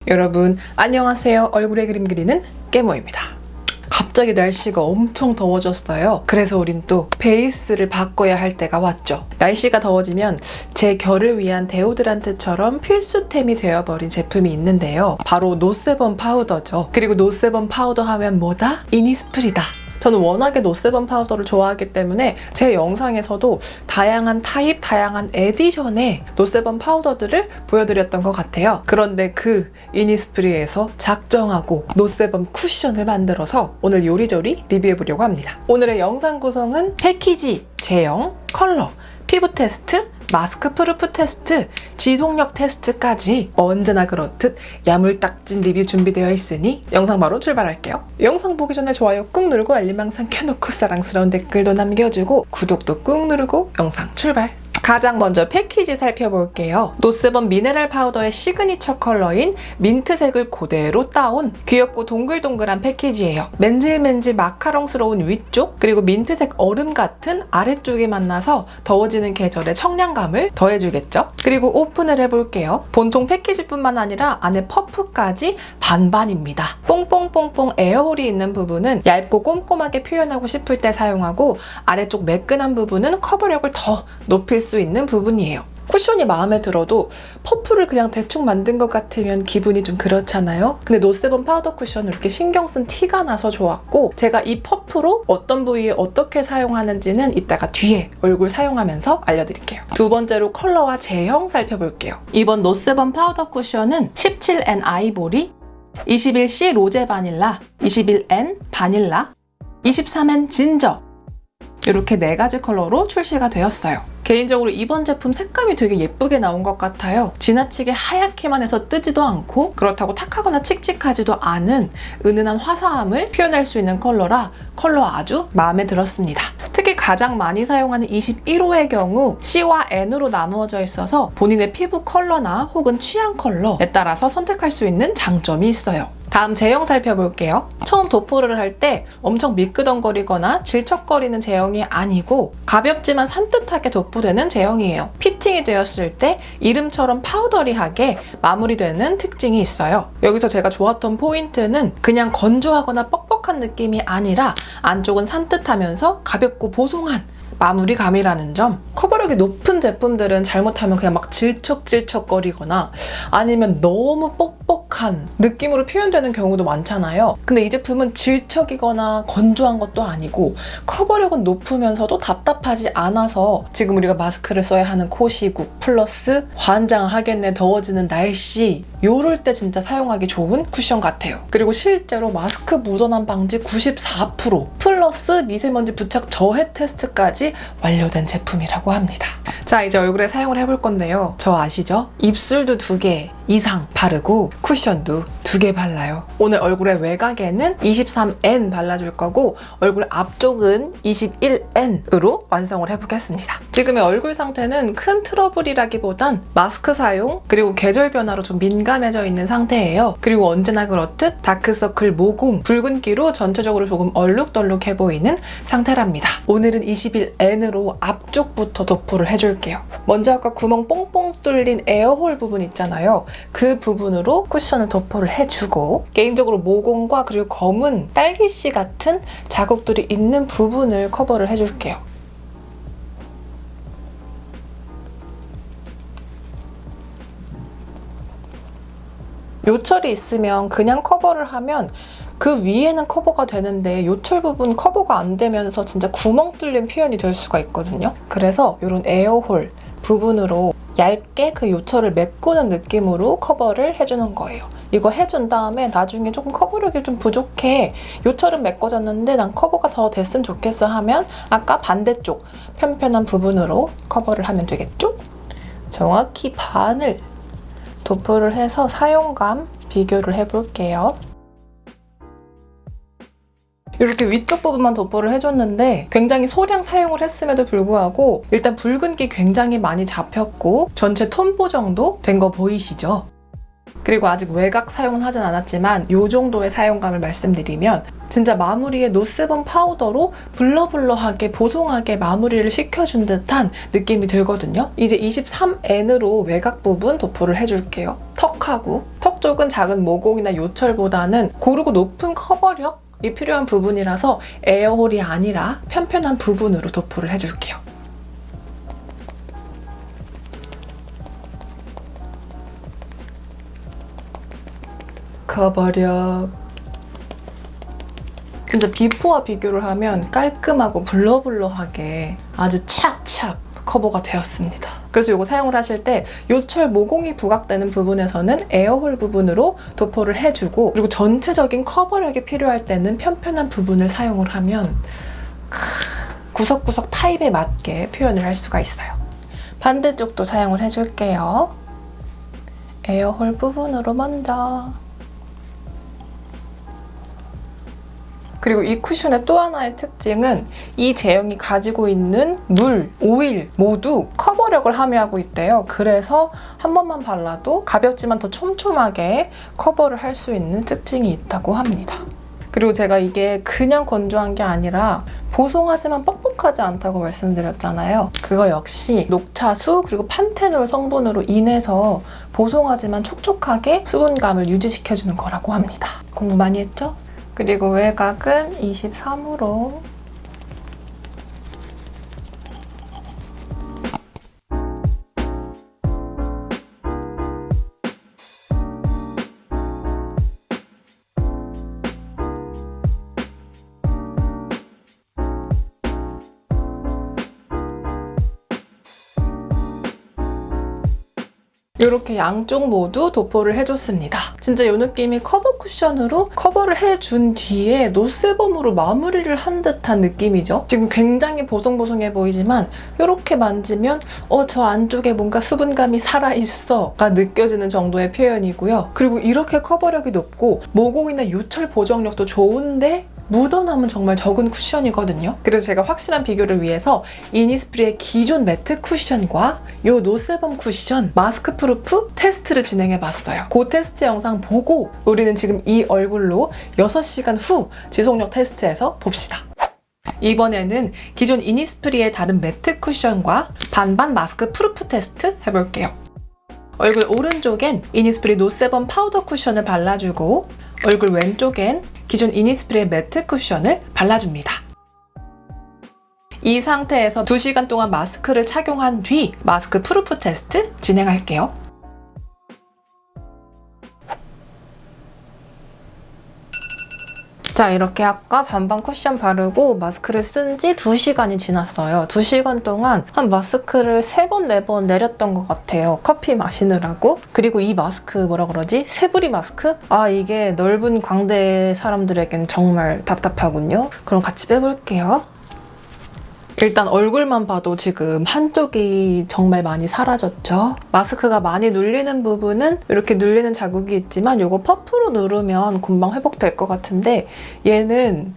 여러분 안녕하세요. 얼굴에 그림 그리는 깨모입니다. 갑자기 날씨가 엄청 더워졌어요. 그래서 우린 또 베이스를 바꿔야 할 때가 왔죠. 날씨가 더워지면 제 결을 위한 데오드란트처럼 필수템이 되어버린 제품이 있는데요. 바로 노세범 파우더죠. 그리고 노세범 파우더 하면 뭐다? 이니스프리다. 저는 워낙에 노세범 파우더를 좋아하기 때문에 제 영상에서도 다양한 타입, 다양한 에디션의 노세범 파우더들을 보여드렸던 것 같아요. 그런데 그 이니스프리에서 작정하고 노세범 쿠션을 만들어서 오늘 요리조리 리뷰해보려고 합니다. 오늘의 영상 구성은 패키지, 제형, 컬러, 피부 테스트, 마스크 프루프 테스트, 지속력 테스트까지 언제나 그렇듯 야물딱진 리뷰 준비되어 있으니 영상 바로 출발할게요. 영상 보기 전에 좋아요 꾹 누르고 알림 항상 켜놓고 사랑스러운 댓글도 남겨주고 구독도 꾹 누르고 영상 출발! 가장 먼저 패키지 살펴볼게요. 노세범 미네랄 파우더의 시그니처 컬러인 민트색을 그대로 따온 귀엽고 동글동글한 패키지예요. 맨질맨질 마카롱스러운 위쪽 그리고 민트색 얼음 같은 아래쪽이 만나서 더워지는 계절의 청량감을 더해주겠죠. 그리고 오픈을 해볼게요. 본통 패키지뿐만 아니라 안에 퍼프까지 반반입니다. 뽕뽕뽕뽕 에어홀이 있는 부분은 얇고 꼼꼼하게 표현하고 싶을 때 사용하고 아래쪽 매끈한 부분은 커버력을 더 높일 수 있는 부분이에요. 쿠션이 마음에 들어도 퍼프를 그냥 대충 만든 것 같으면 기분이 좀 그렇잖아요. 근데 노세범 파우더 쿠션을 이렇게 신경 쓴 티가 나서 좋았고, 제가 이 퍼프로 어떤 부위에 어떻게 사용하는지는 이따가 뒤에 얼굴 사용하면서 알려드릴게요. 두 번째로 컬러와 제형 살펴볼게요. 이번 노세범 파우더 쿠션은 17N 아이보리, 21C 로제 바닐라, 21N 바닐라, 23N 진저 이렇게 4가지 컬러로 출시가 되었어요. 개인적으로 이번 제품 색감이 되게 예쁘게 나온 것 같아요. 지나치게 하얗게만 해서 뜨지도 않고 그렇다고 탁하거나 칙칙하지도 않은 은은한 화사함을 표현할 수 있는 컬러라 컬러 아주 마음에 들었습니다. 특히 가장 많이 사용하는 21호의 경우 C와 N으로 나누어져 있어서 본인의 피부 컬러나 혹은 취향 컬러에 따라서 선택할 수 있는 장점이 있어요. 다음 제형 살펴볼게요. 처음 도포를 할 때 엄청 미끄덩거리거나 질척거리는 제형이 아니고 가볍지만 산뜻하게 도포되는 제형이에요. 피팅이 되었을 때 이름처럼 파우더리하게 마무리되는 특징이 있어요. 여기서 제가 좋았던 포인트는 그냥 건조하거나 뻑뻑한 느낌이 아니라 안쪽은 산뜻하면서 가볍고 보송한 마무리감이라는 점. 커버력이 높은 제품들은 잘못하면 그냥 막 질척질척거리거나 아니면 너무 뻑뻑한 느낌으로 표현되는 경우도 많잖아요. 근데 이 제품은 질척이거나 건조한 것도 아니고 커버력은 높으면서도 답답하지 않아서 지금 우리가 마스크를 써야 하는 코시국 플러스 환장하겠네 더워지는 날씨 요럴 때 진짜 사용하기 좋은 쿠션 같아요. 그리고 실제로 마스크 묻어남 방지 94% 플러스 미세먼지 부착 저해 테스트까지 완료된 제품이라고 합니다. 자, 이제 얼굴에 사용을 해볼 건데요. 저 아시죠? 입술도 2개 이상 바르고 쿠션도 2개 발라요. 오늘 얼굴의 외곽에는 23N 발라줄 거고 얼굴 앞쪽은 21N으로 완성을 해보겠습니다. 지금의 얼굴 상태는 큰 트러블이라기보단 마스크 사용 그리고 계절 변화로 좀 민감해져 있는 상태예요. 그리고 언제나 그렇듯 다크서클, 모공, 붉은기로 전체적으로 조금 얼룩덜룩해 보이는 상태랍니다. 오늘은 21N으로 앞쪽부터 도포를 해줄게요. 먼저 아까 구멍 뽕뽕 뚫린 에어홀 부분 있잖아요. 그 부분으로 쿠션을 도포를 해주고 개인적으로 모공과 그리고 검은 딸기씨 같은 자국들이 있는 부분을 커버를 해줄게요. 요철이 있으면 그냥 커버를 하면 그 위에는 커버가 되는데 요철 부분 커버가 안 되면서 진짜 구멍 뚫린 표현이 될 수가 있거든요. 그래서 이런 에어홀 부분으로 얇게 그 요철을 메꾸는 느낌으로 커버를 해주는 거예요. 이거 해준 다음에 나중에 조금 커버력이 좀 부족해, 요철은 메꿔졌는데 난 커버가 더 됐으면 좋겠어 하면 아까 반대쪽 편편한 부분으로 커버를 하면 되겠죠? 정확히 반을 도포를 해서 사용감 비교를 해볼게요. 이렇게 위쪽 부분만 도포를 해줬는데 굉장히 소량 사용을 했음에도 불구하고 일단 붉은기 굉장히 많이 잡혔고 전체 톤 보정도 된 거 보이시죠? 그리고 아직 외곽 사용은 하진 않았지만 이 정도의 사용감을 말씀드리면 진짜 마무리에 노세범 파우더로 블러블러하게 보송하게 마무리를 시켜준 듯한 느낌이 들거든요. 이제 23N으로 외곽 부분 도포를 해줄게요. 턱 촉촉하고 턱 쪽은 작은 모공이나 요철보다는 고르고 높은 커버력이 필요한 부분이라서 에어홀이 아니라 편편한 부분으로 도포를 해줄게요. 커버력. 진짜 비포와 비교를 하면 깔끔하고 블러블러하게 아주 착착 커버가 되었습니다. 그래서 이거 사용을 하실 때 요철 모공이 부각되는 부분에서는 에어홀 부분으로 도포를 해주고, 그리고 전체적인 커버력이 필요할 때는 편편한 부분을 사용을 하면 구석구석 타입에 맞게 표현을 할 수가 있어요. 반대쪽도 사용을 해줄게요. 에어홀 부분으로 먼저. 그리고 이 쿠션의 또 하나의 특징은 이 제형이 가지고 있는 물, 오일 모두 커버력을 함유하고 있대요. 그래서 한 번만 발라도 가볍지만 더 촘촘하게 커버를 할 수 있는 특징이 있다고 합니다. 그리고 제가 이게 그냥 건조한 게 아니라 보송하지만 뻑뻑하지 않다고 말씀드렸잖아요. 그거 역시 녹차수 그리고 판테놀 성분으로 인해서 보송하지만 촉촉하게 수분감을 유지시켜주는 거라고 합니다. 공부 많이 했죠? 그리고 외곽은 23으로. 이렇게 양쪽 모두 도포를 해줬습니다. 진짜 이 느낌이 커버 쿠션으로 커버를 해준 뒤에 노스범으로 마무리를 한 듯한 느낌이죠. 지금 굉장히 보송보송해 보이지만 이렇게 만지면 저 안쪽에 뭔가 수분감이 살아있어가 느껴지는 정도의 표현이고요. 그리고 이렇게 커버력이 높고 모공이나 요철 보정력도 좋은데 묻어남은 정말 적은 쿠션이거든요. 그래서 제가 확실한 비교를 위해서 이니스프리의 기존 매트 쿠션과 이 노세범 쿠션 마스크 프루프 테스트를 진행해봤어요. 그 테스트 영상 보고 우리는 지금 이 얼굴로 6시간 후 지속력 테스트에서 봅시다. 이번에는 기존 이니스프리의 다른 매트 쿠션과 반반 마스크 프루프 테스트 해볼게요. 얼굴 오른쪽엔 이니스프리 노세범 파우더 쿠션을 발라주고 얼굴 왼쪽엔 기존 이니스프리의 매트 쿠션을 발라줍니다. 이 상태에서 2시간 동안 마스크를 착용한 뒤 마스크 프루프 테스트 진행할게요. 자, 이렇게 아까 반반 쿠션 바르고 마스크를 쓴 지 2시간이 지났어요. 2시간 동안 한 마스크를 3번, 4번 내렸던 것 같아요. 커피 마시느라고. 그리고 이 마스크 뭐라 그러지? 새부리 마스크? 이게 넓은 광대 사람들에겐 정말 답답하군요. 그럼 같이 빼볼게요. 일단 얼굴만 봐도 지금 한쪽이 정말 많이 사라졌죠. 마스크가 많이 눌리는 부분은 이렇게 눌리는 자국이 있지만 이거 퍼프로 누르면 금방 회복될 것 같은데 얘는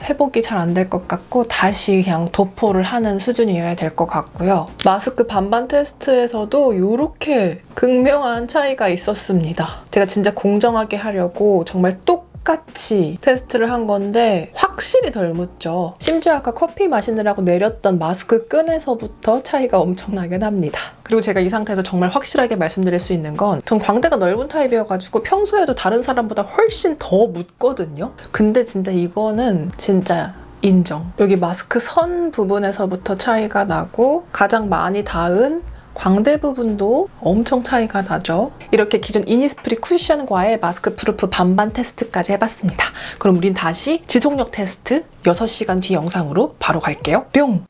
회복이 잘 안 될 것 같고 다시 그냥 도포를 하는 수준이어야 될 것 같고요. 마스크 반반 테스트에서도 이렇게 극명한 차이가 있었습니다. 제가 진짜 공정하게 하려고 정말 똑같이 테스트를 한 건데 확실히 덜 묻죠. 심지어 아까 커피 마시느라고 내렸던 마스크 끈에서부터 차이가 엄청나게 납니다. 그리고 제가 이 상태에서 정말 확실하게 말씀드릴 수 있는 건 전 광대가 넓은 타입이어가지고 평소에도 다른 사람보다 훨씬 더 묻거든요. 근데 진짜 이거는 진짜 인정. 여기 마스크 선 부분에서부터 차이가 나고 가장 많이 닿은 광대 부분도 엄청 차이가 나죠. 이렇게 기존 이니스프리 쿠션과의 마스크 프루프 반반 테스트까지 해봤습니다. 그럼 우린 다시 지속력 테스트 6시간 뒤 영상으로 바로 갈게요. 뿅!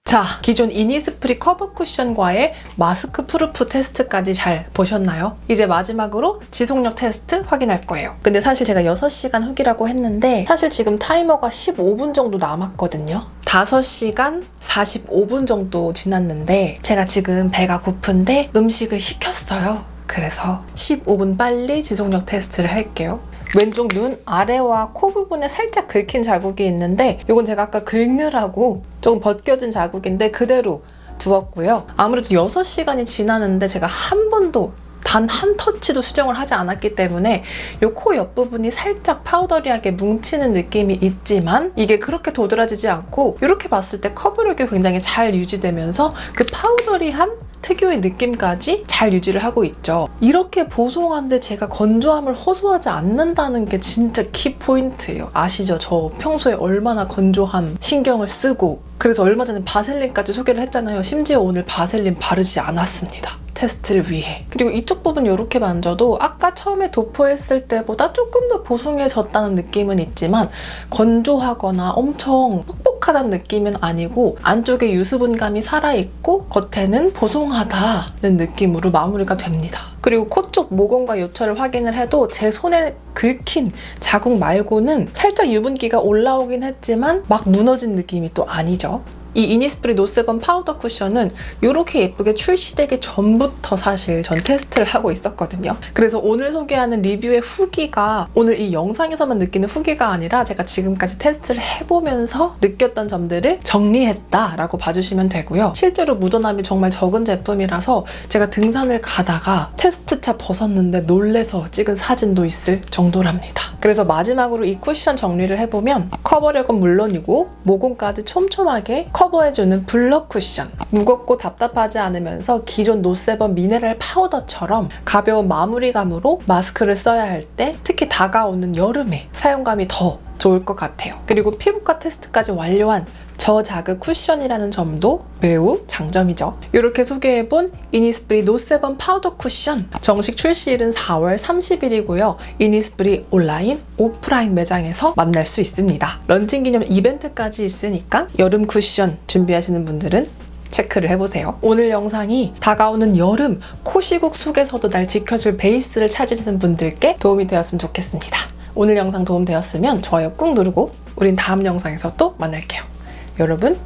자, 기존 이니스프리 커버 쿠션과의 마스크 프루프 테스트까지 잘 보셨나요? 이제 마지막으로 지속력 테스트 확인할 거예요. 근데 사실 제가 6시간 후기라고 했는데 사실 지금 타이머가 15분 정도 남았거든요. 5시간 45분 정도 지났는데 제가 지금 배가 고픈데 음식을 시켰어요. 그래서 15분 빨리 지속력 테스트를 할게요. 왼쪽 눈 아래와 코 부분에 살짝 긁힌 자국이 있는데 이건 제가 아까 긁느라고 조금 벗겨진 자국인데 그대로 두었고요. 아무래도 6시간이 지났는데 제가 한 번도 다 단 한 터치도 수정을 하지 않았기 때문에 이 코 옆부분이 살짝 파우더리하게 뭉치는 느낌이 있지만 이게 그렇게 도드라지지 않고 이렇게 봤을 때 커버력이 굉장히 잘 유지되면서 그 파우더리한 특유의 느낌까지 잘 유지를 하고 있죠. 이렇게 보송한데 제가 건조함을 호소하지 않는다는 게 진짜 키포인트예요. 아시죠? 저 평소에 얼마나 건조함 신경을 쓰고 그래서 얼마 전에 바셀린까지 소개를 했잖아요. 심지어 오늘 바셀린 바르지 않았습니다. 테스트를 위해. 그리고 이쪽 부분 이렇게 만져도 아까 처음에 도포했을 때보다 조금 더 보송해졌다는 느낌은 있지만 건조하거나 엄청 뻑뻑하다는 느낌은 아니고 안쪽에 유수분감이 살아있고 겉에는 보송하다는 느낌으로 마무리가 됩니다. 그리고 코 쪽 모공과 요철을 확인을 해도 제 손에 긁힌 자국 말고는 살짝 유분기가 올라오긴 했지만 막 무너진 느낌이 또 아니죠. 이 이니스프리 노세범 파우더 쿠션은 이렇게 예쁘게 출시되기 전부터 사실 전 테스트를 하고 있었거든요. 그래서 오늘 소개하는 리뷰의 후기가 오늘 이 영상에서만 느끼는 후기가 아니라 제가 지금까지 테스트를 해보면서 느꼈던 점들을 정리했다라고 봐주시면 되고요. 실제로 묻어남이 정말 적은 제품이라서 제가 등산을 가다가 테스트차 벗었는데 놀래서 찍은 사진도 있을 정도랍니다. 그래서 마지막으로 이 쿠션 정리를 해보면 커버력은 물론이고 모공까지 촘촘하게 커버해주는 블러 쿠션. 무겁고 답답하지 않으면서 기존 노세범 미네랄 파우더처럼 가벼운 마무리감으로 마스크를 써야 할 때 특히 다가오는 여름에 사용감이 더 좋을 것 같아요. 그리고 피부과 테스트까지 완료한 저자극 쿠션이라는 점도 매우 장점이죠. 이렇게 소개해본 이니스프리 노세범 파우더 쿠션 정식 출시일은 4월 30일이고요. 이니스프리 온라인, 오프라인 매장에서 만날 수 있습니다. 런칭 기념 이벤트까지 있으니까 여름 쿠션 준비하시는 분들은 체크를 해보세요. 오늘 영상이 다가오는 여름 코시국 속에서도 날 지켜줄 베이스를 찾으시는 분들께 도움이 되었으면 좋겠습니다. 오늘 영상 도움되었으면 좋아요 꾹 누르고 우린 다음 영상에서 또 만날게요. 여러분